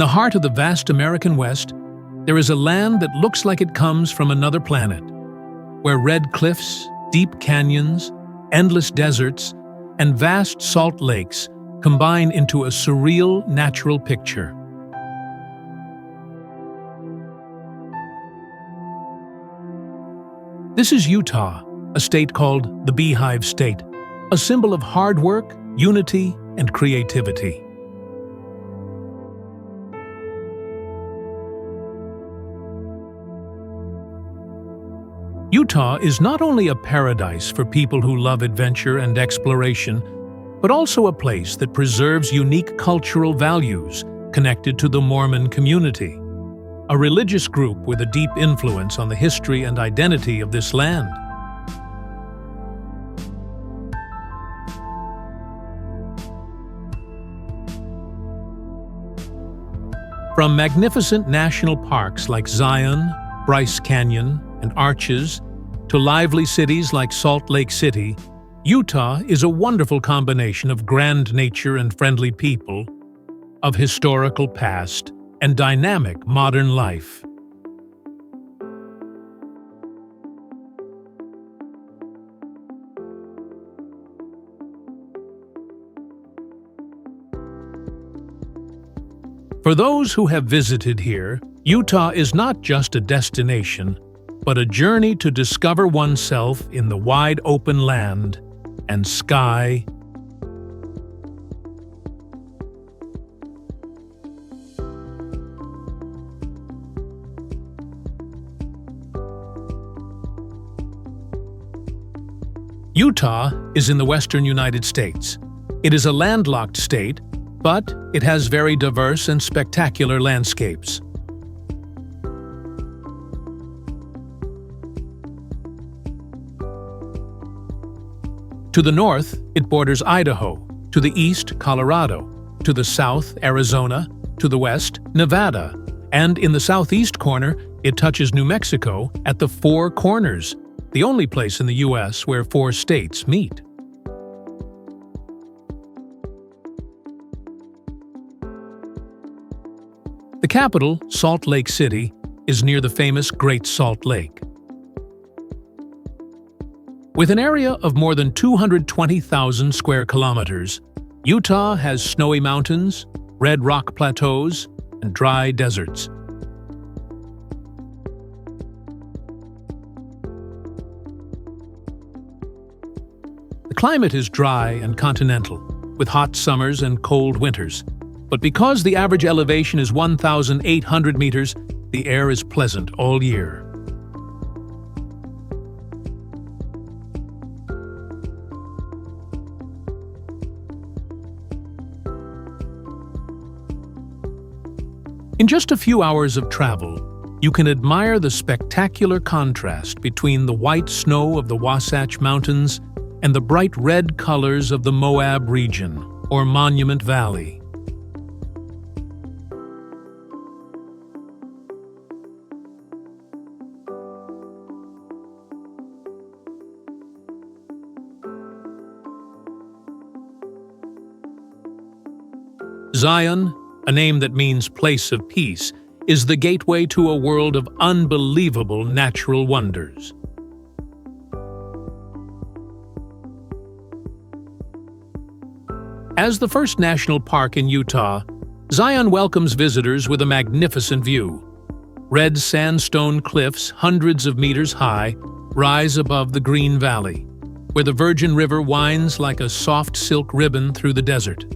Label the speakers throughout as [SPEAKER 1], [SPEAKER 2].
[SPEAKER 1] the heart of the vast American West, there is a land that looks like it comes from another planet, where red cliffs, deep canyons, endless deserts, and vast salt lakes combine into a surreal natural picture. This is Utah, a state called the Beehive State, a symbol of hard work, unity, and creativity. Utah is not only a paradise for people who love adventure and exploration, but also a place that preserves unique cultural values connected to the Mormon community, a religious group with a deep influence on the history and identity of this land. From magnificent national parks like Zion, Bryce Canyon, and Arches, to lively cities like Salt Lake City, Utah is a wonderful combination of grand nature and friendly people, of historical past and dynamic modern life. For those who have visited here, Utah is not just a destination, but a journey to discover oneself in the wide open land and sky. Utah is in the western United States. It is a landlocked state, but it has very diverse and spectacular landscapes. To the north, it borders Idaho, to the east, Colorado, to the south, Arizona, to the west, Nevada, and in the southeast corner, it touches New Mexico at the Four Corners, the only place in the U.S. where 4 states meet. The capital, Salt Lake City, is near the famous Great Salt Lake. With an area of more than 220,000 square kilometers, Utah has snowy mountains, red rock plateaus, and dry deserts. The climate is dry and continental, with hot summers and cold winters. But because the average elevation is 1,800 meters, the air is pleasant all year. In just a few hours of travel, you can admire the spectacular contrast between the white snow of the Wasatch Mountains and the bright red colors of the Moab region, or Monument Valley. Zion, a name that means place of peace, is the gateway to a world of unbelievable natural wonders. As the first national park in Utah, Zion welcomes visitors with a magnificent view. Red sandstone cliffs, hundreds of meters high, rise above the Green Valley, where the Virgin River winds like a soft silk ribbon through the desert.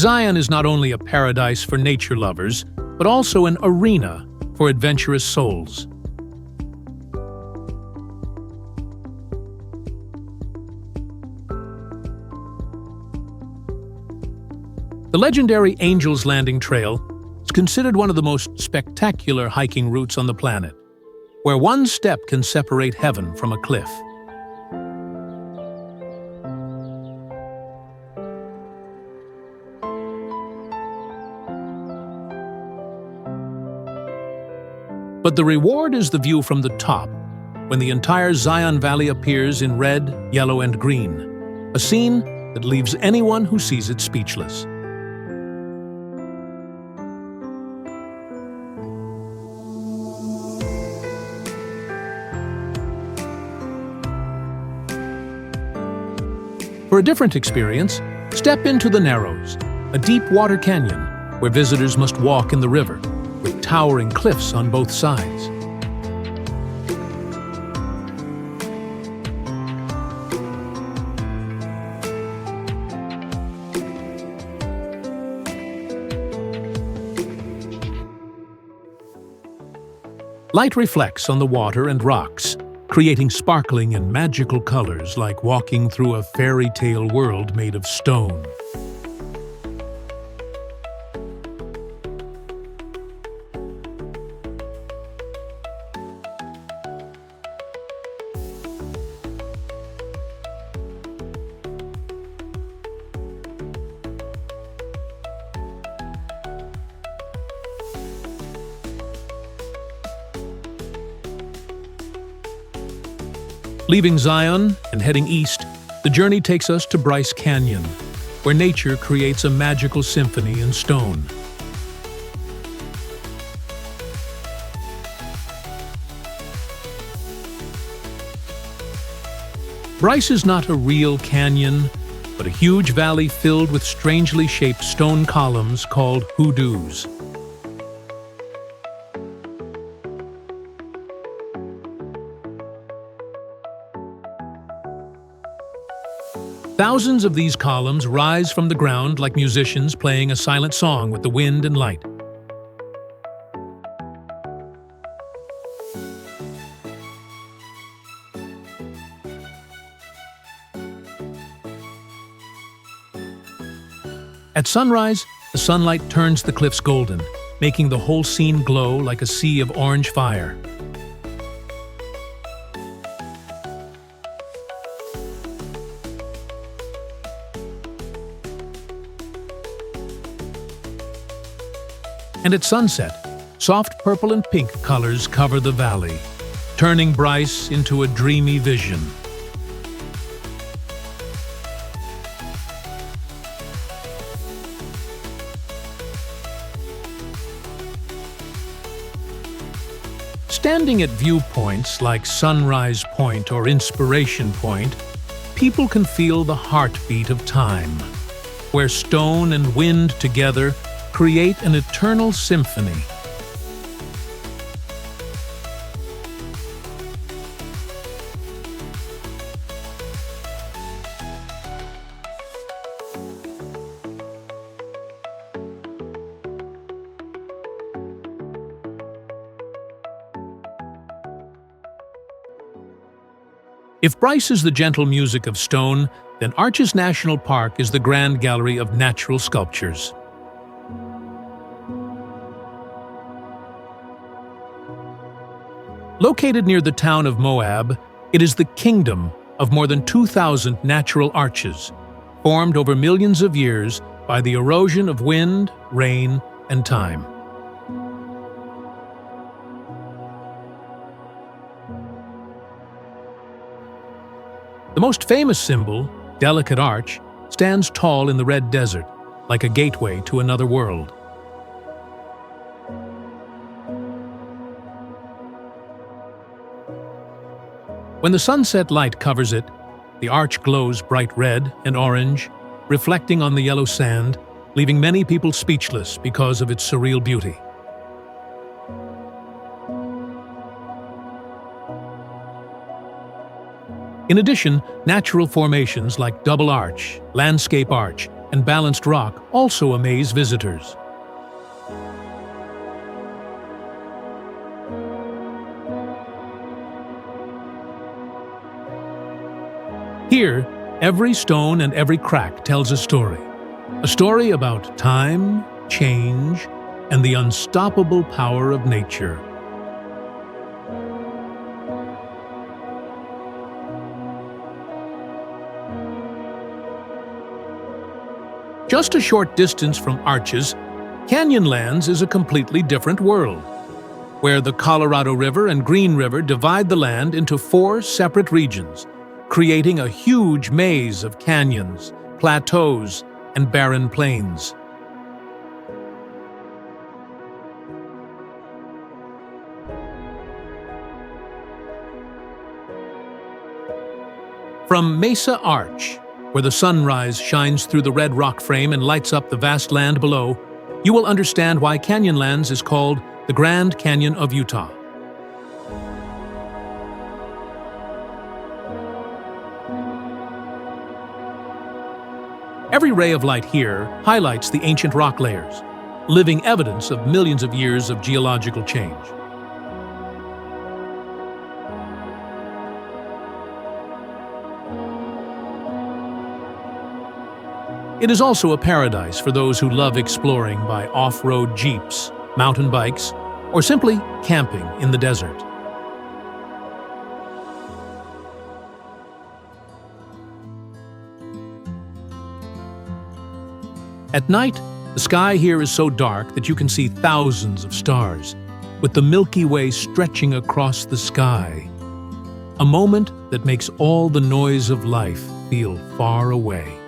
[SPEAKER 1] Zion is not only a paradise for nature lovers, but also an arena for adventurous souls. The legendary Angel's Landing Trail is considered one of the most spectacular hiking routes on the planet, where one step can separate heaven from a cliff. But the reward is the view from the top, when the entire Zion Valley appears in red, yellow, and green, a scene that leaves anyone who sees it speechless. For a different experience, step into the Narrows, a deep water canyon where visitors must walk in the river, with towering cliffs on both sides. Light reflects on the water and rocks, creating sparkling and magical colors like walking through a fairy tale world made of stone. Leaving Zion and heading east, the journey takes us to Bryce Canyon, where nature creates a magical symphony in stone. Bryce is not a real canyon, but a huge valley filled with strangely shaped stone columns called hoodoos. Thousands of these columns rise from the ground like musicians playing a silent song with the wind and light. At sunrise, the sunlight turns the cliffs golden, making the whole scene glow like a sea of orange fire. And at sunset, soft purple and pink colors cover the valley, turning Bryce into a dreamy vision. Standing at viewpoints like Sunrise Point or Inspiration Point, people can feel the heartbeat of time, where stone and wind together create an eternal symphony. If Bryce is the gentle music of stone, then Arches National Park is the grand gallery of natural sculptures. Located near the town of Moab, it is the kingdom of more than 2,000 natural arches, formed over millions of years by the erosion of wind, rain, and time. The most famous symbol, Delicate Arch, stands tall in the red desert, like a gateway to another world. When the sunset light covers it, the arch glows bright red and orange, reflecting on the yellow sand, leaving many people speechless because of its surreal beauty. In addition, natural formations like Double Arch, Landscape Arch, and Balanced Rock also amaze visitors. Here, every stone and every crack tells a story about time, change, and the unstoppable power of nature. Just a short distance from Arches, Canyonlands is a completely different world. where the Colorado River and Green River divide the land into 4 separate regions, creating a huge maze of canyons, plateaus, and barren plains. From Mesa Arch, where the sunrise shines through the red rock frame and lights up the vast land below, you will understand why Canyonlands is called the Grand Canyon of Utah. Every ray of light here highlights the ancient rock layers, living evidence of millions of years of geological change. It is also a paradise for those who love exploring by off-road jeeps, mountain bikes, or simply camping in the desert. At night, the sky here is so dark that you can see thousands of stars, with the Milky Way stretching across the sky. A moment that makes all the noise of life feel far away.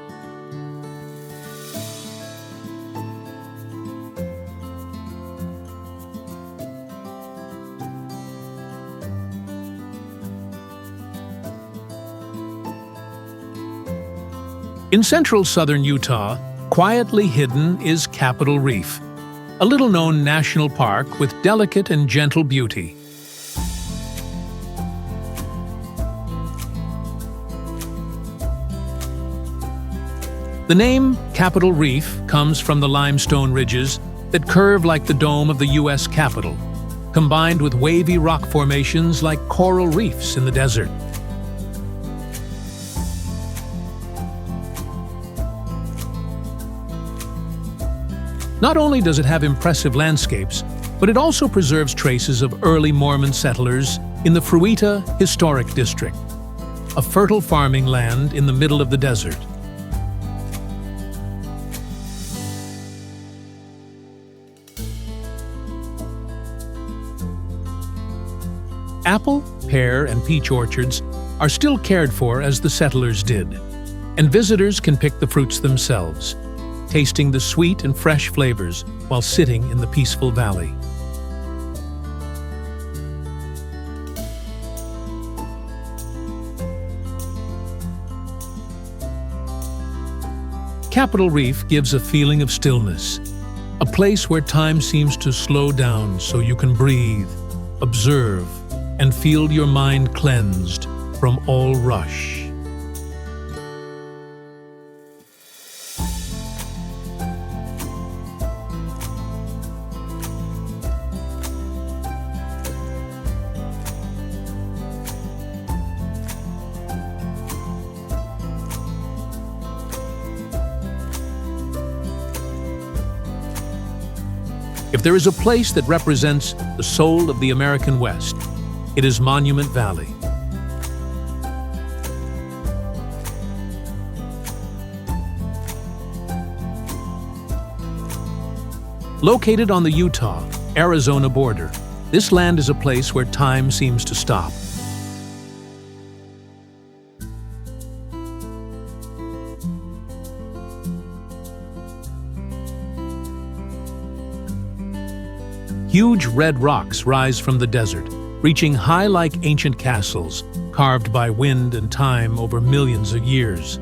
[SPEAKER 1] In central southern Utah, quietly hidden is Capitol Reef, a little-known national park with delicate and gentle beauty. The name Capitol Reef comes from the limestone ridges that curve like the dome of the U.S. Capitol, combined with wavy rock formations like coral reefs in the desert. Not only does it have impressive landscapes, but it also preserves traces of early Mormon settlers in the Fruita Historic District, a fertile farming land in the middle of the desert. Apple, pear, and peach orchards are still cared for as the settlers did, and visitors can pick the fruits themselves, tasting the sweet and fresh flavors while sitting in the peaceful valley. Capitol Reef gives a feeling of stillness, a place where time seems to slow down so you can breathe, observe, and feel your mind cleansed from all rush. If there is a place that represents the soul of the American West, it is Monument Valley. Located on the Utah-Arizona border, this land is a place where time seems to stop. Huge red rocks rise from the desert, reaching high like ancient castles, carved by wind and time over millions of years.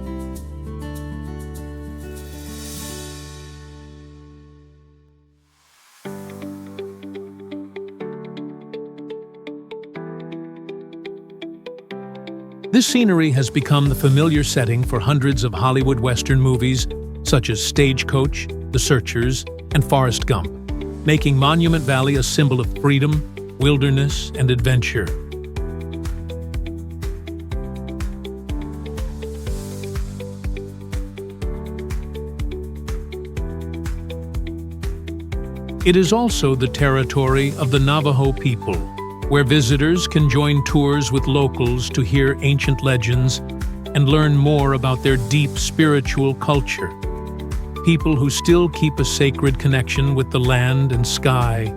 [SPEAKER 1] This scenery has become the familiar setting for hundreds of Hollywood Western movies, such as Stagecoach, The Searchers, and Forrest Gump, making Monument Valley a symbol of freedom, wilderness, and adventure. It is also the territory of the Navajo people, where visitors can join tours with locals to hear ancient legends and learn more about their deep spiritual culture. People who still keep a sacred connection with the land and sky.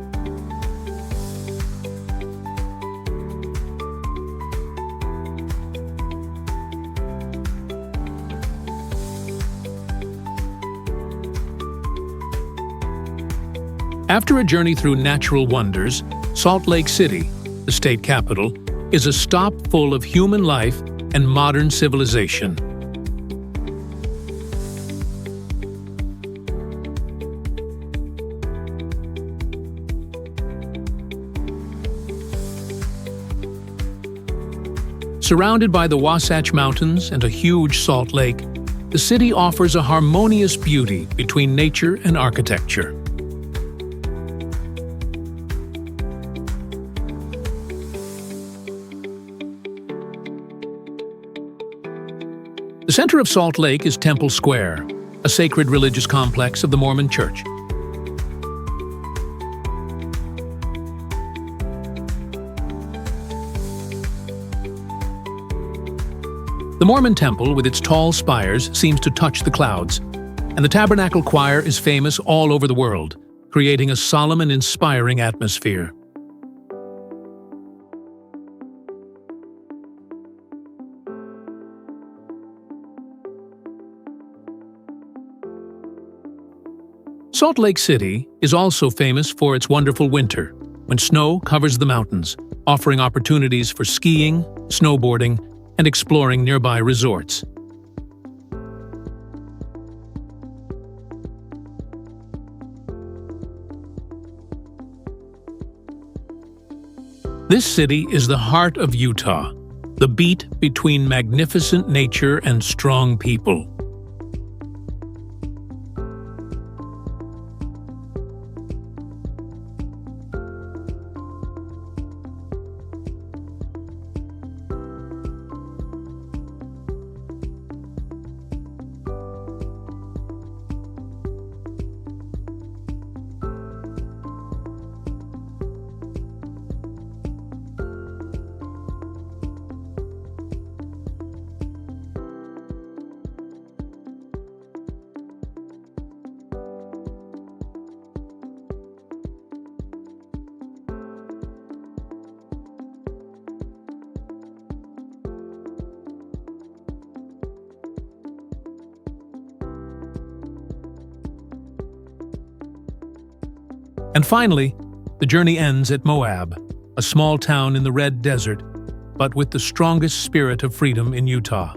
[SPEAKER 1] After a journey through natural wonders, Salt Lake City, the state capital, is a stop full of human life and modern civilization. Surrounded by the Wasatch Mountains and a huge Salt Lake, the city offers a harmonious beauty between nature and architecture. The center of Salt Lake is Temple Square, a sacred religious complex of the Mormon Church. The Mormon temple, with its tall spires, seems to touch the clouds, and the Tabernacle Choir is famous all over the world, creating a solemn and inspiring atmosphere. Salt Lake City is also famous for its wonderful winter, when snow covers the mountains, offering opportunities for skiing, snowboarding, and exploring nearby resorts. This city is the heart of Utah, the beat between magnificent nature and strong people. And finally, the journey ends at Moab, a small town in the Red Desert, but with the strongest spirit of freedom in Utah.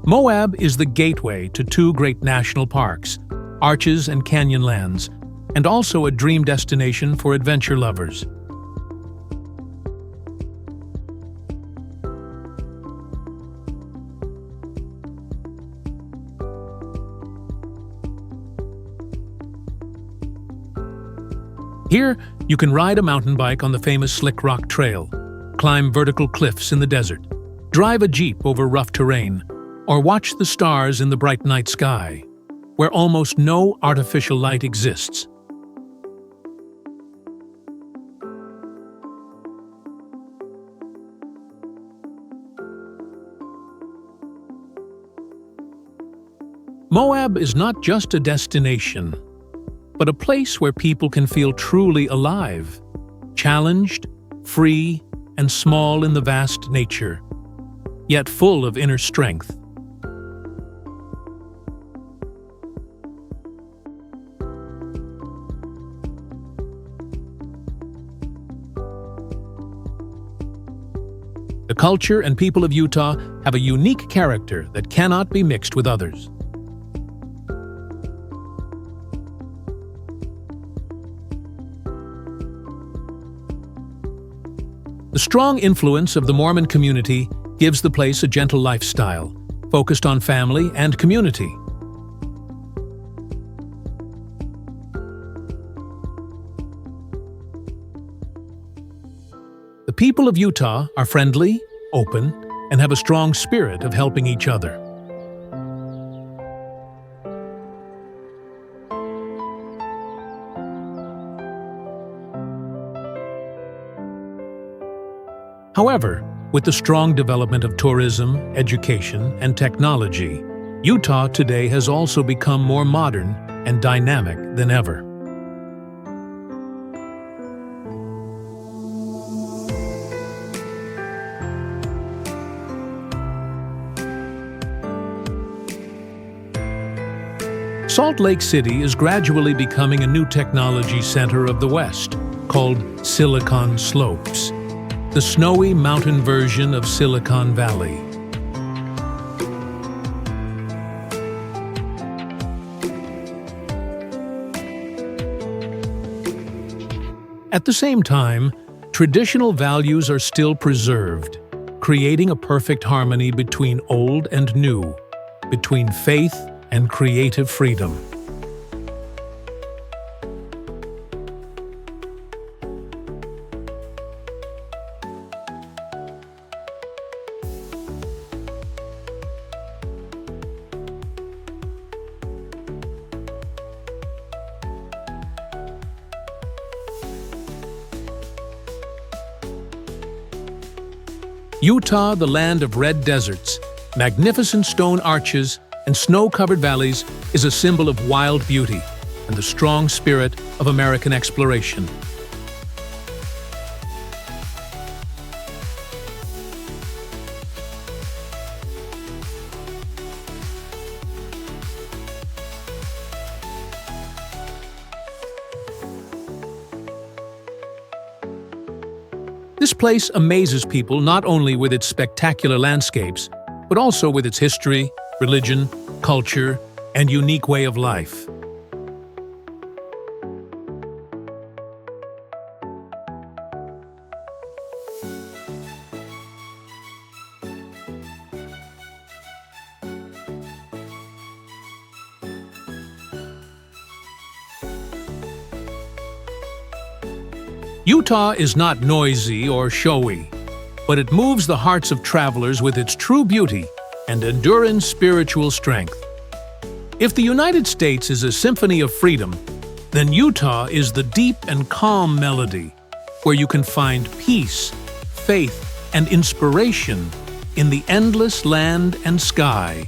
[SPEAKER 1] Moab is the gateway to two great national parks, Arches and Canyonlands, and also a dream destination for adventure lovers. Here, you can ride a mountain bike on the famous Slick Rock Trail, climb vertical cliffs in the desert, drive a jeep over rough terrain, or watch the stars in the bright night sky, where almost no artificial light exists. Moab is not just a destination, but a place where people can feel truly alive, challenged, free, and small in the vast nature, yet full of inner strength. The culture and people of Utah have a unique character that cannot be mixed with others. The strong influence of the Mormon community gives the place a gentle lifestyle, focused on family and community. The people of Utah are friendly, open, and have a strong spirit of helping each other. However, with the strong development of tourism, education, and technology, Utah today has also become more modern and dynamic than ever. Salt Lake City is gradually becoming a new technology center of the West, called Silicon Slopes, the snowy mountain version of Silicon Valley. At the same time, traditional values are still preserved, creating a perfect harmony between old and new, between faith and creative freedom. Utah, the land of red deserts, magnificent stone arches, and snow-covered valleys, is a symbol of wild beauty and the strong spirit of American exploration. This place amazes people not only with its spectacular landscapes, but also with its history, religion, culture, and unique way of life. Utah is not noisy or showy, but it moves the hearts of travelers with its true beauty and enduring spiritual strength. If the United States is a symphony of freedom, then Utah is the deep and calm melody where you can find peace, faith, and inspiration in the endless land and sky